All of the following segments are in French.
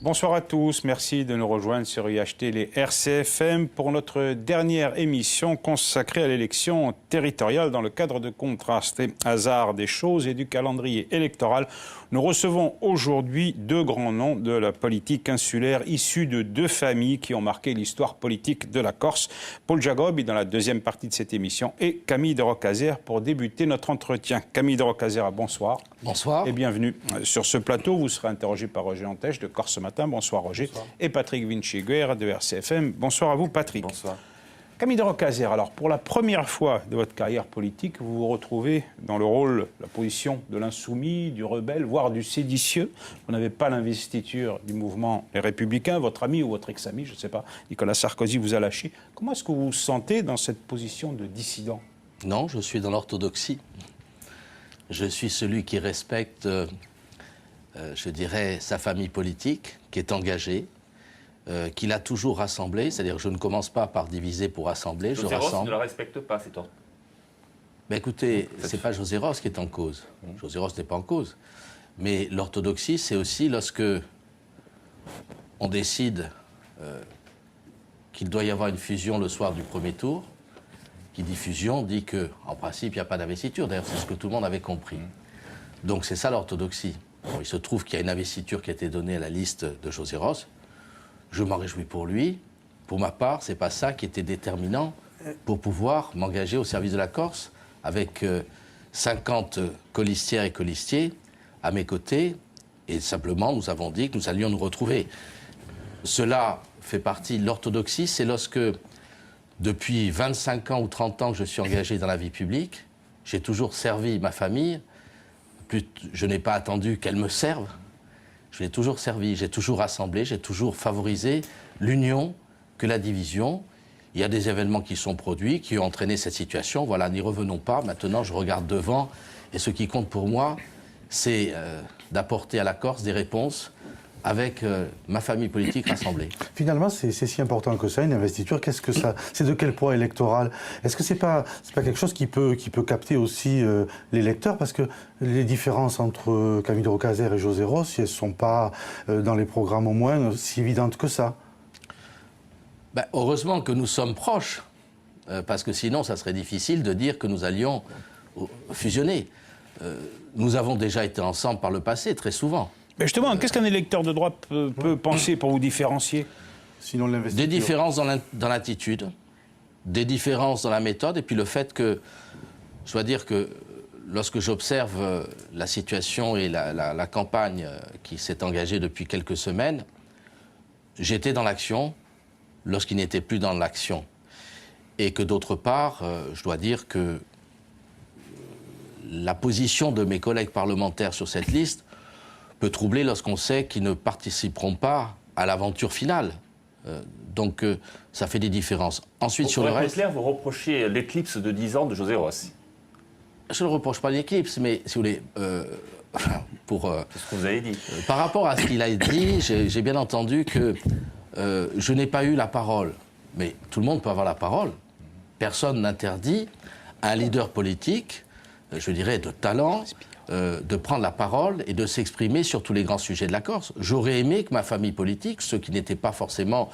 Bonsoir à tous, merci de nous rejoindre sur IHT les RCFM pour notre dernière émission consacrée à l'élection territoriale dans le cadre de Contraste et hasard des choses et du calendrier électoral. Nous recevons aujourd'hui deux grands noms de la politique insulaire issus de deux familles qui ont marqué l'histoire politique de la Corse. Paul Jacobi dans la deuxième partie de cette émission et Camille de Rocazère pour débuter notre entretien. Camille de Rocazère, bonsoir. Bonsoir. Et bienvenue. Sur ce plateau, vous serez interrogé par Roger Antèche de Corse Matin. Bonsoir Roger. Bonsoir. Et Patrick Vinci-Guerre de RCFM. Bonsoir à vous Patrick. Bonsoir. Camille de Rocazère, alors pour la première fois de votre carrière politique, vous vous retrouvez dans le rôle, la position de l'insoumis, du rebelle, voire du séditieux. Vous n'avez pas l'investiture du mouvement Les Républicains, votre ami ou votre ex-ami, je ne sais pas, Nicolas Sarkozy vous a lâché. Comment est-ce que vous vous sentez dans cette position de dissident? Non, je suis dans l'orthodoxie. Je suis celui qui respecte, je dirais, sa famille politique, qui est engagée, qu'il a toujours rassemblé, c'est-à-dire je ne commence pas par diviser pour rassembler, je rassemble. José Ross ne la respecte pas, c'est tout. Ben écoutez, c'est pas José Ross qui est en cause. José Ross n'est pas en cause. Mais l'orthodoxie, c'est aussi lorsque on décide qu'il doit y avoir une fusion le soir du premier tour. Qui dit fusion dit qu'en principe, il n'y a pas d'investiture. D'ailleurs, c'est ce que tout le monde avait compris. Donc c'est ça l'orthodoxie. Bon, il se trouve qu'il y a une investiture qui a été donnée à la liste de José Ross. Je m'en réjouis pour lui. Pour ma part, c'est pas ça qui était déterminant pour pouvoir m'engager au service de la Corse avec 50 colistières et colistiers à mes côtés. Et simplement, nous avons dit que nous allions nous retrouver. Cela fait partie de l'orthodoxie. C'est lorsque, depuis 25 ans ou 30 ans que je suis engagé dans la vie publique, j'ai toujours servi ma famille. Je n'ai pas attendu qu'elle me serve. Je l'ai toujours servi, j'ai toujours rassemblé, j'ai toujours favorisé l'union que la division. Il y a des événements qui sont produits, qui ont entraîné cette situation. Voilà, n'y revenons pas. Maintenant, je regarde devant. Et ce qui compte pour moi, c'est d'apporter à la Corse des réponses avec ma famille politique rassemblée. Finalement, c'est si important que ça, une investiture. Qu'est-ce que ça, c'est de quel poids électoral? Est-ce que c'est pas quelque chose qui peut capter aussi les lecteurs? Parce que les différences entre Camille de Rocazère et José Ross, elles ne sont pas, dans les programmes au moins, si évidentes que ça. Ben, heureusement que nous sommes proches, parce que sinon, ça serait difficile de dire que nous allions fusionner. Nous avons déjà été ensemble par le passé, très souvent. Mais justement, qu'est-ce qu'un électeur de droite peut penser pour vous différencier? Sinon l'investiture. Des différences dans l'attitude, des différences dans la méthode, et puis le fait que, je dois dire que lorsque j'observe la situation et la campagne qui s'est engagée depuis quelques semaines, j'étais dans l'action lorsqu'il n'était plus dans l'action. Et que d'autre part, je dois dire que la position de mes collègues parlementaires sur cette liste peut troubler lorsqu'on sait qu'ils ne participeront pas à l'aventure finale. Donc ça fait des différences. Ensuite, sur le reste... Clair, vous reprochez l'éclipse de 10 ans de José Ross. Je ne reproche pas l'éclipse, mais si vous voulez... c'est ce que vous avez dit. Par rapport à ce qu'il a dit, j'ai bien entendu que je n'ai pas eu la parole. Mais tout le monde peut avoir la parole. Personne n'interdit à un leader politique, je dirais de talent, de prendre la parole et de s'exprimer sur tous les grands sujets de la Corse. J'aurais aimé que ma famille politique, ceux qui n'étaient pas forcément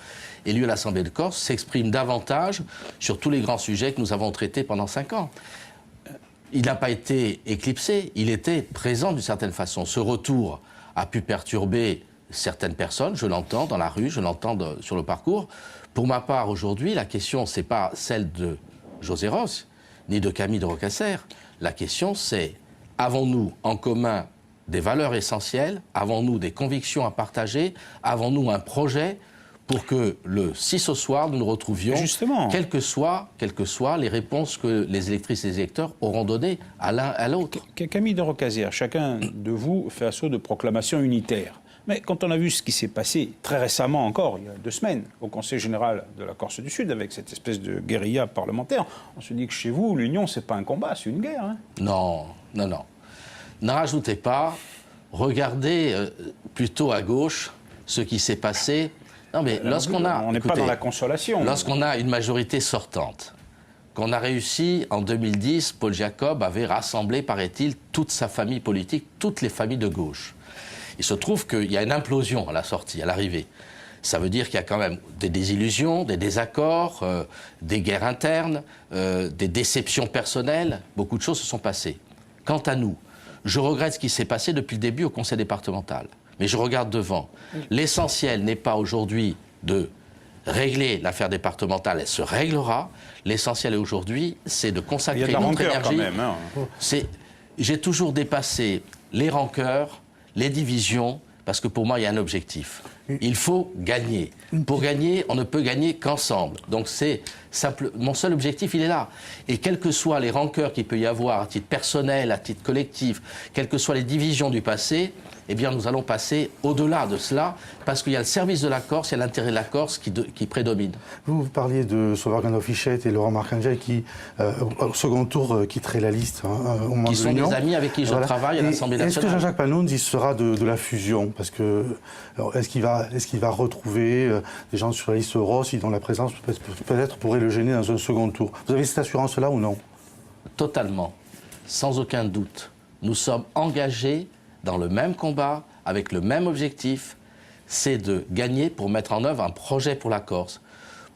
élus à l'Assemblée de Corse, s'expriment davantage sur tous les grands sujets que nous avons traités pendant 5 ans. Il n'a pas été éclipsé, il était présent d'une certaine façon. Ce retour a pu perturber certaines personnes, je l'entends dans la rue, je l'entends sur le parcours. Pour ma part, aujourd'hui, la question, ce n'est pas celle de José Ross, ni de Camille de Rocazère. La question, c'est: avons-nous en commun des valeurs essentielles? Avons-nous des convictions à partager? Avons-nous un projet pour que le 6 au soir, nous nous retrouvions, justement, quelles que soient les réponses que les électrices et les électeurs auront données à l'un à l'autre? Camille de Rocazère, chacun de vous fait assaut de proclamation unitaire. Mais quand on a vu ce qui s'est passé très récemment encore, il y a 2 semaines, au Conseil général de la Corse du Sud, avec cette espèce de guérilla parlementaire, on se dit que chez vous, l'union, c'est pas un combat, c'est une guerre. Hein. Non, non, non. N'en rajoutez pas. Regardez plutôt à gauche ce qui s'est passé. Non, mais lorsqu'on a... On n'est pas dans la consolation. Lorsqu'on a une majorité sortante, qu'on a réussi en 2010, Paul Jacobi avait rassemblé, paraît-il, toute sa famille politique, toutes les familles de gauche. Il se trouve qu'il y a une implosion à la sortie, à l'arrivée. Ça veut dire qu'il y a quand même des désillusions, des désaccords, des guerres internes, des déceptions personnelles. Beaucoup de choses se sont passées. Quant à nous, je regrette ce qui s'est passé depuis le début au conseil départemental. Mais je regarde devant. L'essentiel n'est pas aujourd'hui de régler l'affaire départementale, elle se réglera. L'essentiel aujourd'hui, c'est de consacrer notre énergie. Quand même, hein. J'ai toujours dépassé les rancœurs, les divisions, parce que pour moi, il y a un objectif. Il faut gagner. Pour gagner, on ne peut gagner qu'ensemble. Donc mon seul objectif, il est là. Et quelles que soient les rancœurs qu'il peut y avoir à titre personnel, à titre collectif, quelles que soient les divisions du passé, eh bien, nous allons passer au-delà de cela, parce qu'il y a le service de la Corse, il y a l'intérêt de la Corse qui prédomine. Vous parliez de Sauvergano Fichette et Laurent Marcangel qui, au second tour, quitteraient la liste au moment qui de sont l'Union. des amis avec qui je travaille à l'Assemblée nationale. Est-ce que Jean-Jacques Panunzi il sera de la fusion? Parce que, est-ce qu'il va retrouver des gens sur la liste Rossi dont la présence peut-être pourrait le gêner dans un second tour? Vous avez cette assurance-là ou non? Totalement, sans aucun doute. Nous sommes engagés dans le même combat, avec le même objectif, c'est de gagner pour mettre en œuvre un projet pour la Corse,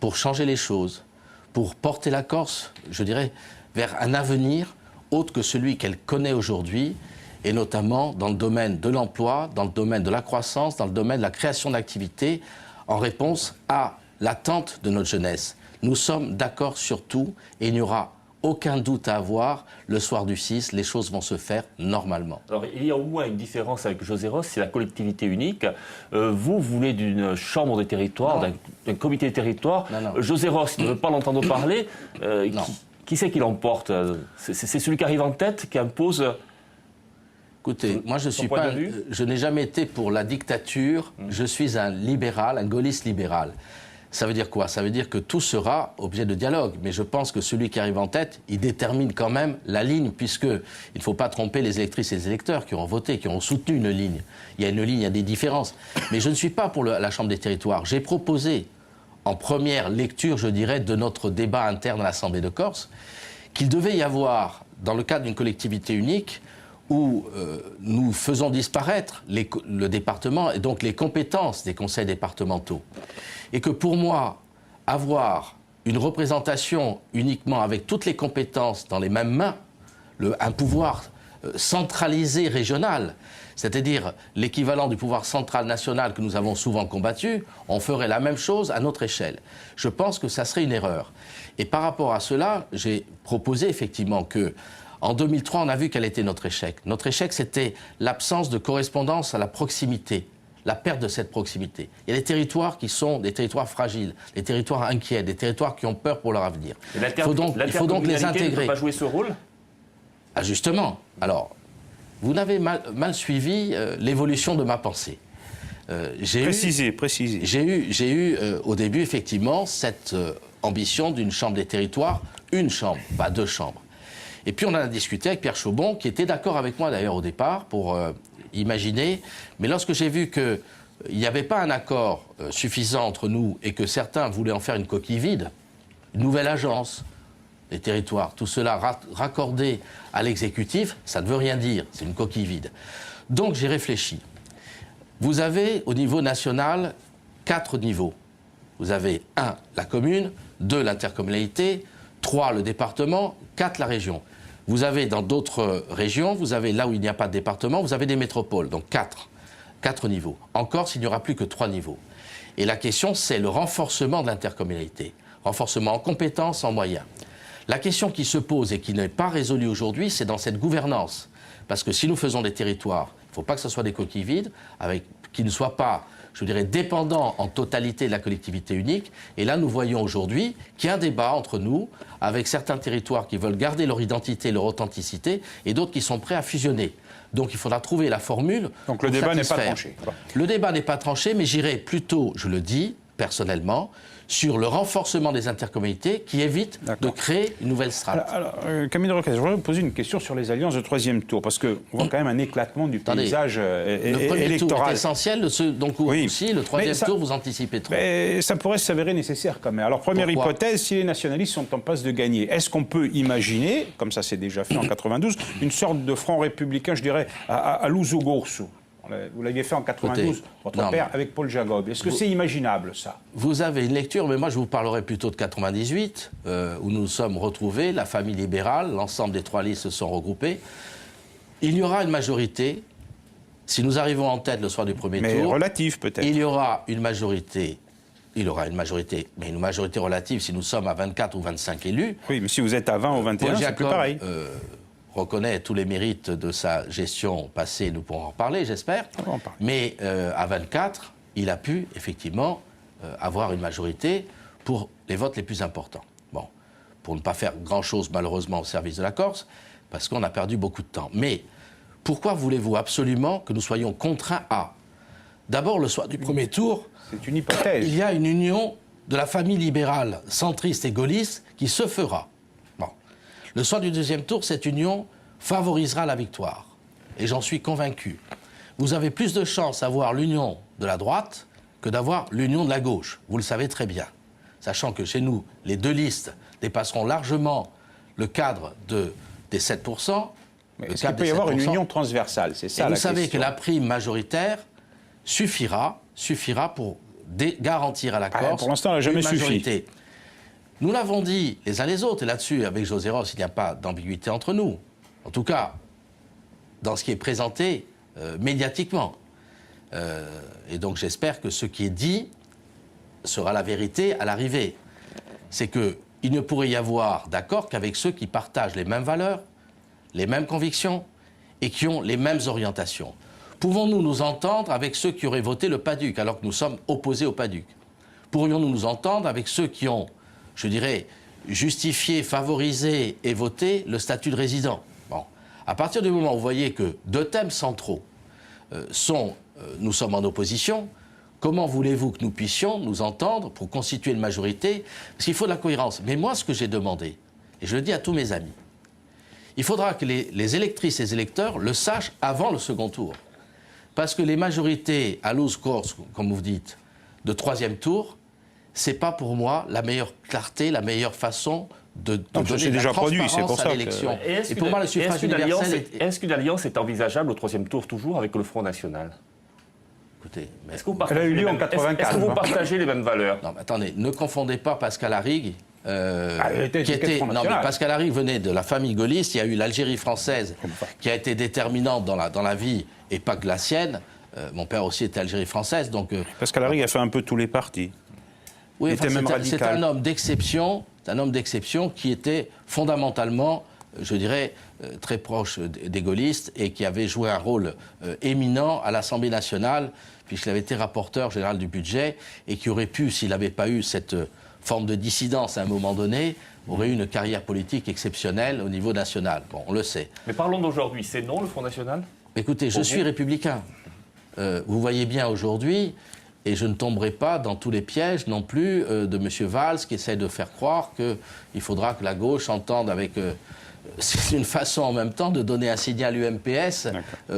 pour changer les choses, pour porter la Corse, je dirais, vers un avenir autre que celui qu'elle connaît aujourd'hui, et notamment dans le domaine de l'emploi, dans le domaine de la croissance, dans le domaine de la création d'activités, en réponse à l'attente de notre jeunesse. Nous sommes d'accord sur tout, et il n'y aura aucun doute à avoir, le soir du 6, les choses vont se faire normalement. Alors, il y a au moins une différence avec José Ross, c'est la collectivité unique. Vous voulez d'une chambre des territoires, d'un comité des territoires. Non. José Ross, il ne veut pas l'entendre parler. Qui c'est qui l'emporte? C'est celui qui arrive en tête, qui impose... Écoutez, moi je n'ai jamais été pour la dictature, je suis un libéral, un gaulliste libéral. Ça veut dire quoi? Ça veut dire que tout sera objet de dialogue. Mais je pense que celui qui arrive en tête, il détermine quand même la ligne, puisqu'il ne faut pas tromper les électrices et les électeurs qui ont voté, qui ont soutenu une ligne. Il y a une ligne, il y a des différences. Mais je ne suis pas pour la Chambre des territoires. J'ai proposé, en première lecture, je dirais, de notre débat interne à l'Assemblée de Corse, qu'il devait y avoir, dans le cadre d'une collectivité unique, où nous faisons disparaître le département et donc les compétences des conseils départementaux. Et que pour moi, avoir une représentation uniquement avec toutes les compétences dans les mêmes mains, un pouvoir centralisé régional, c'est-à-dire l'équivalent du pouvoir central national que nous avons souvent combattu, on ferait la même chose à notre échelle. Je pense que ça serait une erreur. Et par rapport à cela, j'ai proposé effectivement que en 2003, on a vu quel était notre échec. Notre échec, c'était l'absence de correspondance à la proximité, la perte de cette proximité. Il y a des territoires qui sont des territoires fragiles, des territoires inquiets, des territoires qui ont peur pour leur avenir. Il faut donc les intégrer. Ne peut pas jouer ce rôle? Ah, justement. Alors, vous n'avez mal suivi l'évolution de ma pensée. Précisez. J'ai eu au début, effectivement, cette ambition d'une chambre des territoires, une chambre, pas deux chambres. Et puis on en a discuté avec Pierre Chaubon, qui était d'accord avec moi d'ailleurs au départ, pour imaginer. Mais lorsque j'ai vu qu'il n'y avait pas un accord suffisant entre nous et que certains voulaient en faire une coquille vide, une nouvelle agence, les territoires, tout cela raccordé à l'exécutif, ça ne veut rien dire, c'est une coquille vide. Donc j'ai réfléchi. Vous avez au niveau national 4 niveaux. Vous avez 1, la commune, 2, l'intercommunalité, 3, le département, 4, la région. Vous avez dans d'autres régions, vous avez là où il n'y a pas de département, vous avez des métropoles, donc 4 niveaux. En Corse, il n'y aura plus que 3 niveaux. Et la question, c'est le renforcement de l'intercommunalité. Renforcement en compétences, en moyens. La question qui se pose et qui n'est pas résolue aujourd'hui, c'est dans cette gouvernance. Parce que si nous faisons des territoires, il ne faut pas que ce soit des coquilles vides, qui ne soient pas, je dirais, dépendants en totalité de la collectivité unique. Et là, nous voyons aujourd'hui qu'il y a un débat entre nous, avec certains territoires qui veulent garder leur identité, leur authenticité, et d'autres qui sont prêts à fusionner. Donc il faudra trouver la formule. Donc le débat n'est pas tranché. Le débat n'est pas tranché, mais j'irai plutôt, je le dis personnellement, sur le renforcement des intercommunalités qui évite de créer une nouvelle strate. Alors Camille de Rocaise, je voudrais vous poser une question sur les alliances de troisième tour, parce qu'on voit quand même un éclatement du paysage électoral. Le premier tour est essentiel, donc oui. aussi le troisième tour, vous anticipez trop. Mais ça pourrait s'avérer nécessaire quand même. Alors première hypothèse, si les nationalistes sont en passe de gagner, est-ce qu'on peut imaginer, comme ça s'est déjà fait en 92, une sorte de front républicain, je dirais, à l'uso corso? Vous l'aviez fait en 92, votre père, avec Paul Jacob. Est-ce que c'est imaginable, ça? Vous avez une lecture, mais moi je vous parlerai plutôt de 98, où nous nous sommes retrouvés, la famille libérale, l'ensemble des 3 listes se sont regroupées. Il y aura une majorité, si nous arrivons en tête le soir du premier tour... Mais relative, peut-être. Il y aura une majorité, mais une majorité relative si nous sommes à 24 ou 25 élus. Oui, mais si vous êtes à 20 ou 21, c'est plus pareil. Reconnaît tous les mérites de sa gestion passée, nous pourrons en reparler, j'espère. Mais à 24, il a pu effectivement avoir une majorité pour les votes les plus importants. Bon, pour ne pas faire grand-chose malheureusement au service de la Corse, parce qu'on a perdu beaucoup de temps. Mais pourquoi voulez-vous absolument que nous soyons contraints à... D'abord, le soir du premier tour, c'est une hypothèse. Il y a une union de la famille libérale, centriste et gaulliste qui se fera. Bon. Le soir du deuxième tour, cette union favorisera la victoire. Et j'en suis convaincu. Vous avez plus de chances d'avoir l'union de la droite que d'avoir l'union de la gauche. Vous le savez très bien. Sachant que chez nous, les 2 listes dépasseront largement le cadre des 7%. Mais est-ce qu'il peut y avoir une union transversale? C'est ça la question. Vous savez que la prime majoritaire suffira pour garantir à la Corse pour l'instant, elle n'a jamais suffi. Nous l'avons dit les uns les autres, et là-dessus, avec José Ross, il n'y a pas d'ambiguïté entre nous. En tout cas, dans ce qui est présenté médiatiquement. Et donc j'espère que ce qui est dit sera la vérité à l'arrivée. C'est qu'il ne pourrait y avoir d'accord qu'avec ceux qui partagent les mêmes valeurs, les mêmes convictions et qui ont les mêmes orientations. Pouvons-nous nous entendre avec ceux qui auraient voté le PADUC alors que nous sommes opposés au PADUC? Pourrions-nous nous entendre avec ceux qui ont, je dirais, justifié, favorisé et voté le statut de résident? Bon. À partir du moment où vous voyez que 2 thèmes centraux nous sommes en opposition, comment voulez-vous que nous puissions nous entendre pour constituer une majorité? Parce qu'il faut de la cohérence. Mais moi, ce que j'ai demandé, et je le dis à tous mes amis, il faudra que les électrices et les électeurs le sachent avant le second tour. Parce que les majorités à loose course, comme vous dites, de 3e tour, c'est pas pour moi la meilleure clarté, la meilleure façon de donner de la transparence à l'élection. Et pour moi, le suffrage universel... Est-ce qu'une alliance est envisageable au 3e tour toujours avec le Front National? Écoutez, elle a eu lieu en 84. Est-ce que vous partagez les mêmes valeurs? Non, mais attendez, ne confondez pas Pascal Arrigue, Pascal Arrigue venait de la famille gaulliste. Il y a eu l'Algérie française qui a été déterminante dans la vie, et pas que la sienne. Mon père aussi était Algérie française, donc... Pascal Arrigue a fait un peu tous les partis. Oui, c'est un homme d'exception, qui était fondamentalement, je dirais, très proche des gaullistes et qui avait joué un rôle éminent à l'Assemblée nationale, puisqu'il avait été rapporteur général du budget et qui aurait pu, s'il n'avait pas eu cette forme de dissidence à un moment donné, aurait eu une carrière politique exceptionnelle au niveau national. Bon, on le sait. Mais parlons d'aujourd'hui. C'est non, le Front National? Écoutez, je suis républicain. Vous voyez bien aujourd'hui, et je ne tomberai pas dans tous les pièges non plus de M. Valls qui essaie de faire croire qu'il faudra que la gauche entende avec... c'est une façon en même temps de donner un signal UMPS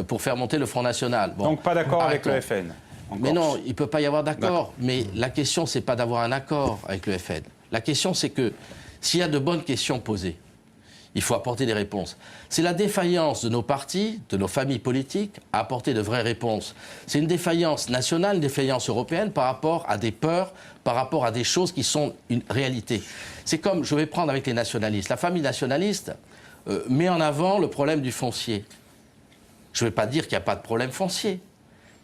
pour faire monter le Front National. Bon, donc pas d'accord avec le FN? Mais non, il ne peut pas y avoir d'accord. Mais la question, ce n'est pas d'avoir un accord avec le FN. La question, c'est que s'il y a de bonnes questions posées, il faut apporter des réponses. C'est la défaillance de nos partis, de nos familles politiques, à apporter de vraies réponses. C'est une défaillance nationale, une défaillance européenne par rapport à des peurs, par rapport à des choses qui sont une réalité. C'est comme, je vais prendre avec les nationalistes. La famille nationaliste met en avant le problème du foncier. Je ne vais pas dire qu'il n'y a pas de problème foncier.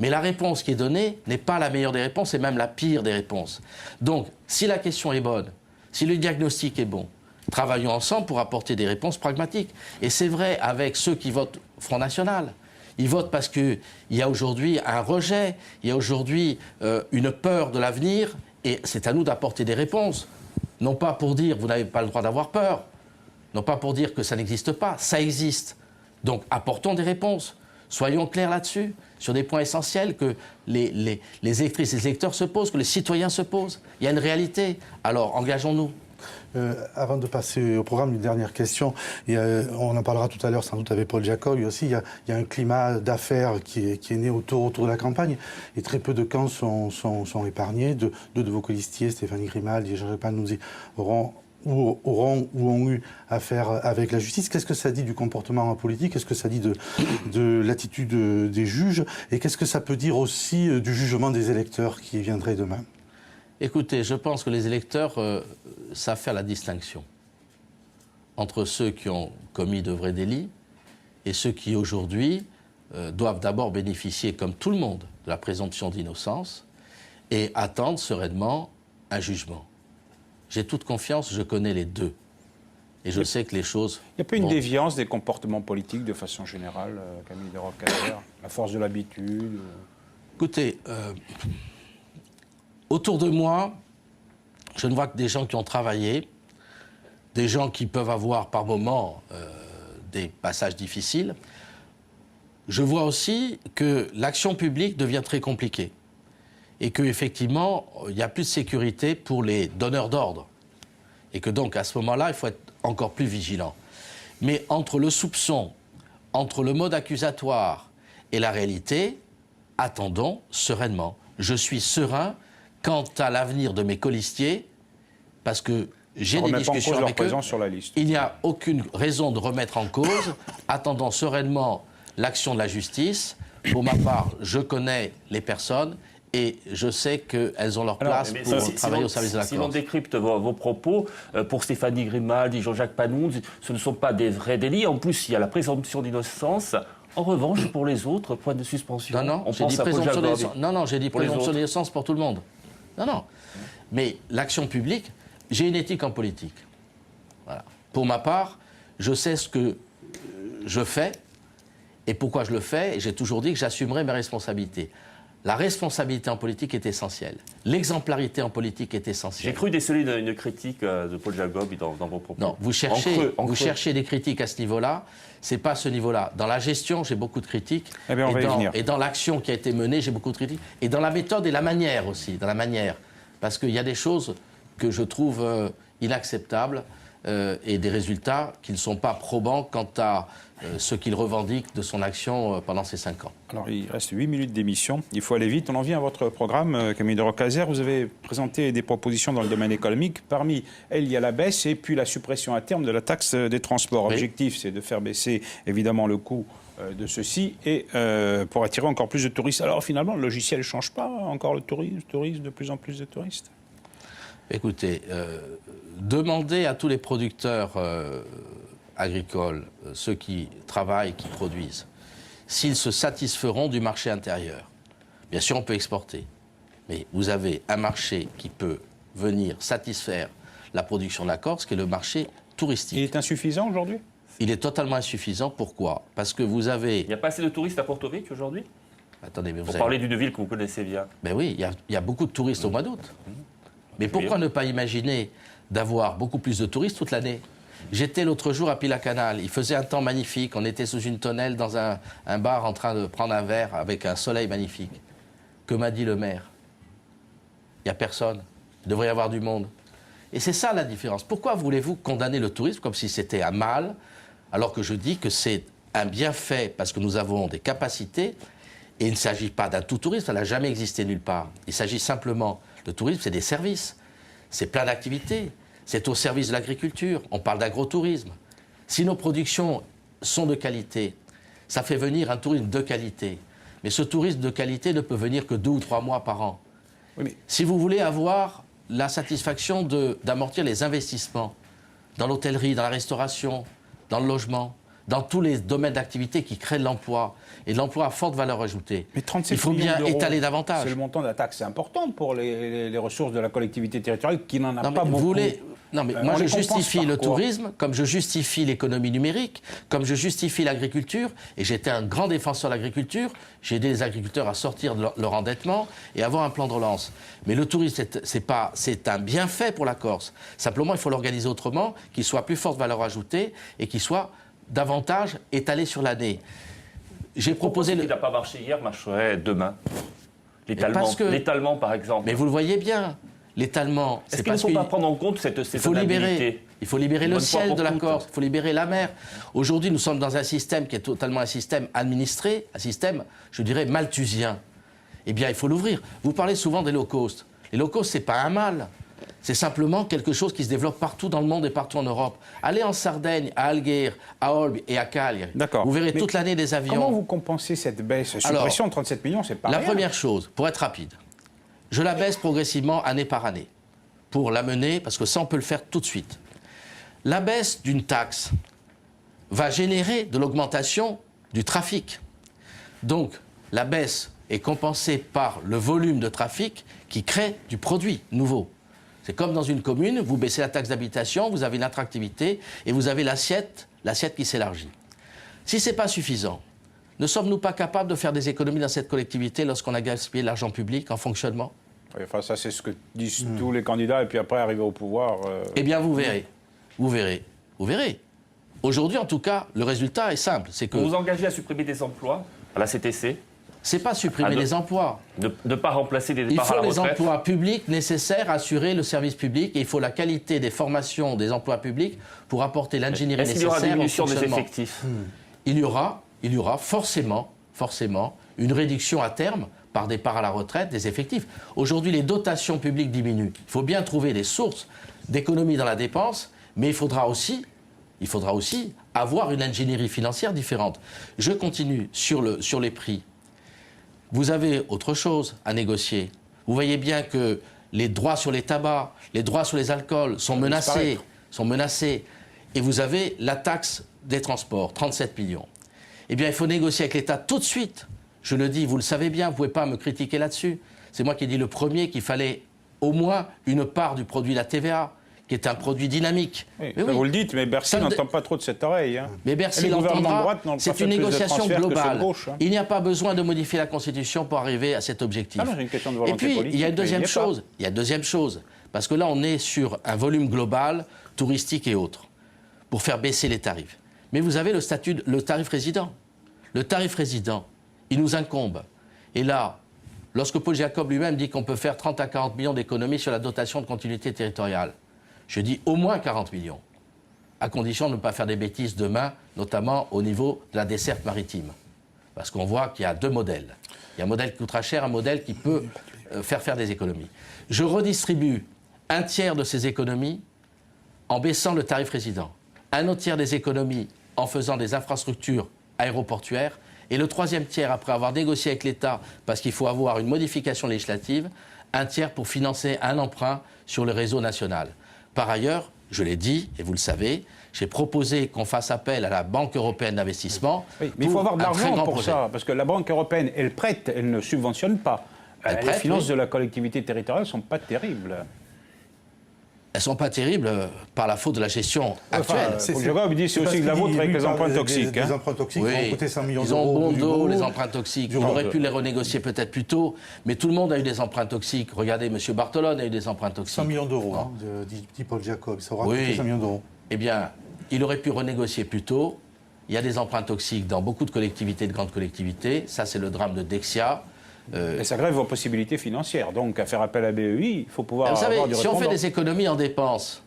Mais la réponse qui est donnée n'est pas la meilleure des réponses, c'est même la pire des réponses. Donc, si la question est bonne, si le diagnostic est bon, travaillons ensemble pour apporter des réponses pragmatiques. Et c'est vrai avec ceux qui votent Front National. Ils votent parce qu'il y a aujourd'hui un rejet, il y a aujourd'hui une peur de l'avenir, et c'est à nous d'apporter des réponses. Non pas pour dire vous n'avez pas le droit d'avoir peur, non pas pour dire que ça n'existe pas, ça existe. Donc apportons des réponses. Soyons clairs là-dessus, sur des points essentiels que les électrices et les électeurs se posent, que les citoyens se posent. Il y a une réalité, alors engageons-nous. Avant de passer au programme, une dernière question. On en parlera tout à l'heure sans doute avec Paul Jacob. Aussi, il y a un climat d'affaires qui est né autour de la campagne. Et très peu de camps sont épargnés. Deux de vos colistiers, Stéphanie Grimaldi et Georges Panuzzi, auront ou auront ou ont eu affaire avec la justice. Qu'est-ce que ça dit du comportement politique? Qu'est-ce que ça dit de l'attitude des juges? Et qu'est-ce que ça peut dire aussi du jugement des électeurs qui viendraient demain? Écoutez, je pense que les électeurs savent faire la distinction entre ceux qui ont commis de vrais délits et ceux qui, aujourd'hui, doivent d'abord bénéficier, comme tout le monde, de la présomption d'innocence et attendre sereinement un jugement. J'ai toute confiance, je connais les deux. Et je sais que les choses... Il n'y a pas une déviance des comportements politiques de façon générale, Camille de Rocazert, à force de l'habitude Écoutez, autour de moi, je ne vois que des gens qui ont travaillé, des gens qui peuvent avoir par moments des passages difficiles. Je vois aussi que l'action publique devient très compliquée et qu'effectivement, il n'y a plus de sécurité pour les donneurs d'ordre. Et que donc, à ce moment-là, il faut être encore plus vigilant. Mais entre le soupçon, entre le mode accusatoire et la réalité, attendons sereinement. Je suis serein quant à l'avenir de mes colistiers, parce que j'ai des discussions avec eux. Sur la liste. Il n'y a aucune raison de remettre en cause. Attendons sereinement l'action de la justice. Pour ma part, je connais les personnes et je sais qu'elles ont leur place pour travailler au service de la Corse. Si l'on décrypte vos propos, pour Stéphanie Grimaldi, Jean-Jacques Panounz, ce ne sont pas des vrais délits. En plus, il y a la présomption d'innocence. En revanche, pour les autres, point de suspension. Non, j'ai dit présomption d'innocence. Non, j'ai dit présomption d'innocence pour tout le monde. Non. Mais l'action publique, j'ai une éthique en politique. Voilà. Pour ma part, je sais ce que je fais et pourquoi je le fais. Et j'ai toujours dit que j'assumerai mes responsabilités. La responsabilité en politique est essentielle. L'exemplarité en politique est essentielle. J'ai cru déceler une critique de Paul Jacob dans vos propos. Non, vous cherchez des critiques à ce niveau-là. C'est pas à ce niveau-là. Dans la gestion, j'ai beaucoup de critiques. Eh bien, et dans l'action qui a été menée, j'ai beaucoup de critiques. Et dans la méthode et la manière aussi. Dans la manière. Parce qu'il y a des choses que je trouve inacceptables et des résultats qui ne sont pas probants quant à ce qu'il revendique de son action pendant ces 5 ans. Alors, il reste 8 minutes d'émission. Il faut aller vite. On en vient à votre programme, Camille de Rocazert. Vous avez présenté des propositions dans le domaine économique. Parmi elles, il y a la baisse et puis la suppression à terme de la taxe des transports. L'objectif, c'est de faire baisser, évidemment, le coût de ceci et pour attirer encore plus de touristes. Alors, finalement, le logiciel ne change pas encore le tourisme, de plus en plus de touristes? Écoutez, demandez à tous les producteurs agricoles, ceux qui travaillent, qui produisent, s'ils se satisferont du marché intérieur. Bien sûr, on peut exporter, mais vous avez un marché qui peut venir satisfaire la production de la Corse, qui est le marché touristique. Il est insuffisant aujourd'hui? Il est totalement insuffisant. Pourquoi? Parce que vous avez... Il n'y a pas assez de touristes à Porto Rico aujourd'hui? Attendez, mais vous parlez d'une ville que vous connaissez bien. Ben oui, il y a beaucoup de touristes au mois d'août. Mais pourquoi ne pas imaginer d'avoir beaucoup plus de touristes toute l'année? J'étais l'autre jour à Pilacanal, il faisait un temps magnifique, on était sous une tonnelle dans un bar en train de prendre un verre avec un soleil magnifique. Que m'a dit le maire? Il n'y a personne, il devrait y avoir du monde. Et c'est ça la différence. Pourquoi voulez-vous condamner le tourisme comme si c'était un mal, alors que je dis que c'est un bienfait parce que nous avons des capacités, et il ne s'agit pas d'un tout tourisme, ça n'a jamais existé nulle part. Il s'agit simplement, le tourisme c'est des services, c'est plein d'activités. C'est au service de l'agriculture. On parle d'agrotourisme. Si nos productions sont de qualité, ça fait venir un tourisme de qualité. Mais ce tourisme de qualité ne peut venir que 2 ou 3 mois par an. Oui, mais... Si vous voulez avoir la satisfaction d'amortir les investissements dans l'hôtellerie, dans la restauration, dans le logement, dans tous les domaines d'activité qui créent de l'emploi, et de l'emploi à forte valeur ajoutée. Mais 37 il faut bien étaler davantage. C'est le montant de la taxe, c'est important pour les ressources de la collectivité territoriale qui n'en a pas beaucoup. Non, mais moi je justifie le tourisme, comme je justifie l'économie numérique, comme je justifie l'agriculture, et j'étais un grand défenseur de l'agriculture, j'ai aidé les agriculteurs à sortir de leur endettement et avoir un plan de relance. Mais le tourisme, c'est un bienfait pour la Corse. Simplement, il faut l'organiser autrement, qu'il soit plus forte valeur ajoutée et qu'il soit davantage étalé sur l'année. J'ai proposé... Ce qui n'a pas marché hier marcherait demain. L'étalement, par exemple. Mais vous le voyez bien. L'étalement, c'est parce qu'il ne faut pas prendre en compte cette il faut libérer le ciel de la Corse, il faut libérer la mer. Aujourd'hui, nous sommes dans un système qui est totalement un système administré, un système, je dirais, malthusien. Eh bien, il faut l'ouvrir. Vous parlez souvent des low cost. Les low cost, ce n'est pas un mal. C'est simplement quelque chose qui se développe partout dans le monde et partout en Europe. Allez en Sardaigne, à Alghero, à Olbia et à Cagliari. D'accord. Vous verrez Mais toute l'année des avions. Comment vous compensez cette baisse? Suppression de 37 millions, c'est pas La rien. première chose, pour être rapide, je la baisse progressivement année par année pour l'amener, parce que ça, on peut le faire tout de suite. La baisse d'une taxe va générer de l'augmentation du trafic. Donc, la baisse est compensée par le volume de trafic qui crée du produit nouveau. C'est comme dans une commune, vous baissez la taxe d'habitation, vous avez une attractivité et vous avez l'assiette qui s'élargit. Si ce n'est pas suffisant, ne sommes-nous pas capables de faire des économies dans cette collectivité lorsqu'on a gaspillé l'argent public en fonctionnement? Oui, enfin, ça, c'est ce que disent tous les candidats, et puis après, arriver au pouvoir... Eh bien, vous verrez. Vous verrez. Vous verrez. Aujourd'hui, en tout cas, le résultat est simple. C'est que Vous vous engagez à supprimer des emplois à la CTC, c'est pas supprimer les emplois. de ne pas remplacer des Il départs à faut la les retraite. emplois publics nécessaires à assurer le service public et il faut la qualité des formations des emplois publics pour apporter l'ingénierie Est-ce qu'il y aura nécessaire au diminution des fonctionnement. effectifs? Il y aura forcément une réduction à terme par départ à la retraite des effectifs. Aujourd'hui, les dotations publiques diminuent. Il faut bien trouver des sources d'économie dans la dépense, mais il faudra aussi avoir une ingénierie financière différente. Je continue sur les prix. Vous avez autre chose à négocier. Vous voyez bien que les droits sur les tabacs, les droits sur les alcools sont menacés. Et vous avez la taxe des transports, 37 millions. Eh bien, il faut négocier avec l'État tout de suite. Je le dis, vous le savez bien, vous ne pouvez pas me critiquer là-dessus. C'est moi qui ai dit le premier qu'il fallait au moins une part du produit, la TVA, qui est un produit dynamique. Oui, Mais ça, oui. vous le dites, mais Bercy Ça, n'entend pas trop de cette oreille. Hein. Mais Bercy Et les gouvernements de l'entendra. droite n'ont pas C'est fait une plus de négociation transferts que ceux de globale. gauche, hein. Il n'y a pas besoin de modifier la Constitution pour arriver à cet objectif. Ah non, c'est une question de Et volonté puis, politique, il y a une mais il deuxième n'y est pas. chose. Il y a une deuxième chose. Parce que là, on est sur un volume global, touristique et autres, pour faire baisser les tarifs. Mais vous avez le tarif résident. Le tarif résident, il nous incombe. Et là, lorsque Paul Jacob lui-même dit qu'on peut faire 30 à 40 millions d'économies sur la dotation de continuité territoriale, je dis au moins 40 millions, à condition de ne pas faire des bêtises demain, notamment au niveau de la desserte maritime. Parce qu'on voit qu'il y a deux modèles. Il y a un modèle qui coûtera cher, un modèle qui peut faire des économies. Je redistribue un tiers de ces économies en baissant le tarif résident, un autre tiers des économies en faisant des infrastructures aéroportuaires, et le troisième tiers, après avoir négocié avec l'État, parce qu'il faut avoir une modification législative, un tiers pour financer un emprunt sur le réseau national. Par ailleurs, je l'ai dit, et vous le savez, j'ai proposé qu'on fasse appel à la Banque européenne d'investissement. Oui, mais il faut avoir de un très l'argent grand pour projet. ça, parce que la Banque européenne, elle prête, elle ne subventionne pas. Elle Les prête, finances oui. de la collectivité territoriale ne sont pas terribles. Elles ne sont pas terribles par la faute de la gestion actuelle. Paul Jacob dit c'est aussi de la vôtre avec les emprunts toxiques. Des hein. emprunts toxiques qui Oui, vont coûter 100 millions ils ont d'euros. bon du dos, bout. les emprunts toxiques. On aurait pu les renégocier peut-être plus tôt, mais tout le monde a eu des emprunts toxiques. Regardez, M. Bartolone a eu des emprunts toxiques. 100 millions d'euros, Non. hein, dit Paul Jacob. Ça aura Oui. coûté 100 millions d'euros. Eh bien, il aurait pu renégocier plus tôt. Il y a des emprunts toxiques dans beaucoup de collectivités, de grandes collectivités. Ça, c'est le drame de Dexia. Et ça grève vos possibilités financières. Donc, à faire appel à BEI, il faut pouvoir Vous avoir savez, du si on fait répondant. des économies en dépenses,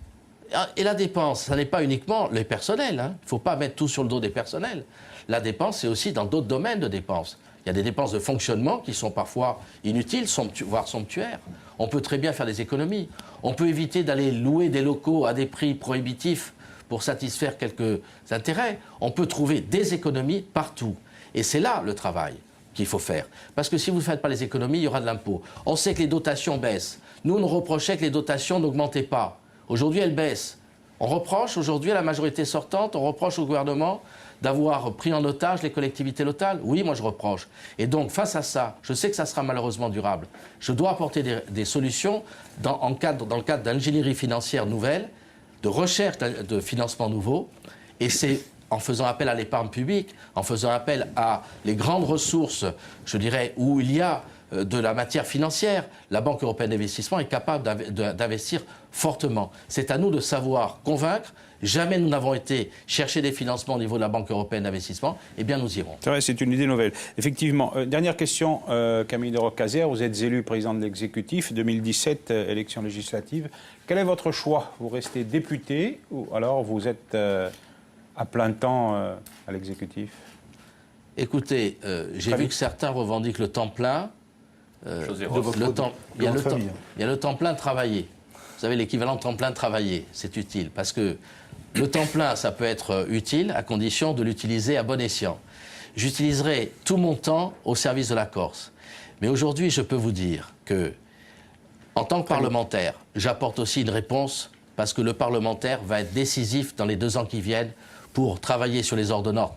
et la dépense, ça n'est pas uniquement les personnels. Hein. Il ne faut pas mettre tout sur le dos des personnels. La dépense, c'est aussi dans d'autres domaines de dépenses. Il y a des dépenses de fonctionnement qui sont parfois inutiles, voire somptuaires. On peut très bien faire des économies. On peut éviter d'aller louer des locaux à des prix prohibitifs pour satisfaire quelques intérêts. On peut trouver des économies partout. Et c'est là le travail qu'il faut faire. Parce que si vous ne faites pas les économies, il y aura de l'impôt. On sait que les dotations baissent. Nous, on nous reprochait que les dotations n'augmentaient pas. Aujourd'hui, elles baissent. On reproche aujourd'hui à la majorité sortante, on reproche au gouvernement d'avoir pris en otage les collectivités locales. Oui, moi je reproche. Et donc, face à ça, je sais que ça sera malheureusement durable. Je dois apporter des solutions dans le cadre d'ingénierie financière nouvelle, de recherche de financement nouveau. Et c'est en faisant appel à l'épargne publique, en faisant appel à les grandes ressources, je dirais, où il y a de la matière financière, la Banque européenne d'investissement est capable d'investir fortement. C'est à nous de savoir convaincre. Jamais nous n'avons été chercher des financements au niveau de la Banque européenne d'investissement. Eh bien, nous irons. C'est vrai, c'est une idée nouvelle. Effectivement. Dernière question, Camille de Rocazère. Vous êtes élu président de l'exécutif, 2017, élection législative. Quel est votre choix? Vous restez député ou alors vous êtes à plein temps à l'exécutif? Écoutez, j'ai vu que certains revendiquent le temps plein. José Il Ross. y a le temps plein de travailler. vous savez, l'équivalent de temps plein travaillé, c'est utile. Parce que le temps plein, ça peut être utile à condition de l'utiliser à bon escient. J'utiliserai tout mon temps au service de la Corse. Mais aujourd'hui, je peux vous dire que, en tant que parlementaire, j'apporte aussi une réponse parce que le parlementaire va être décisif dans les 2 ans qui viennent pour travailler sur les ordonnances,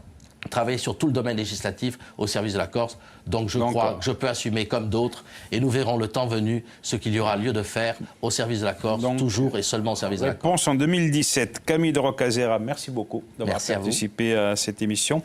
travailler sur tout le domaine législatif au service de la Corse. Donc je crois que je peux assumer comme d'autres et nous verrons le temps venu ce qu'il y aura lieu de faire au service de la Corse, toujours et seulement au service de la Corse. Réponse en 2017. Camille de Rocazera, merci beaucoup d'avoir participé à cette émission.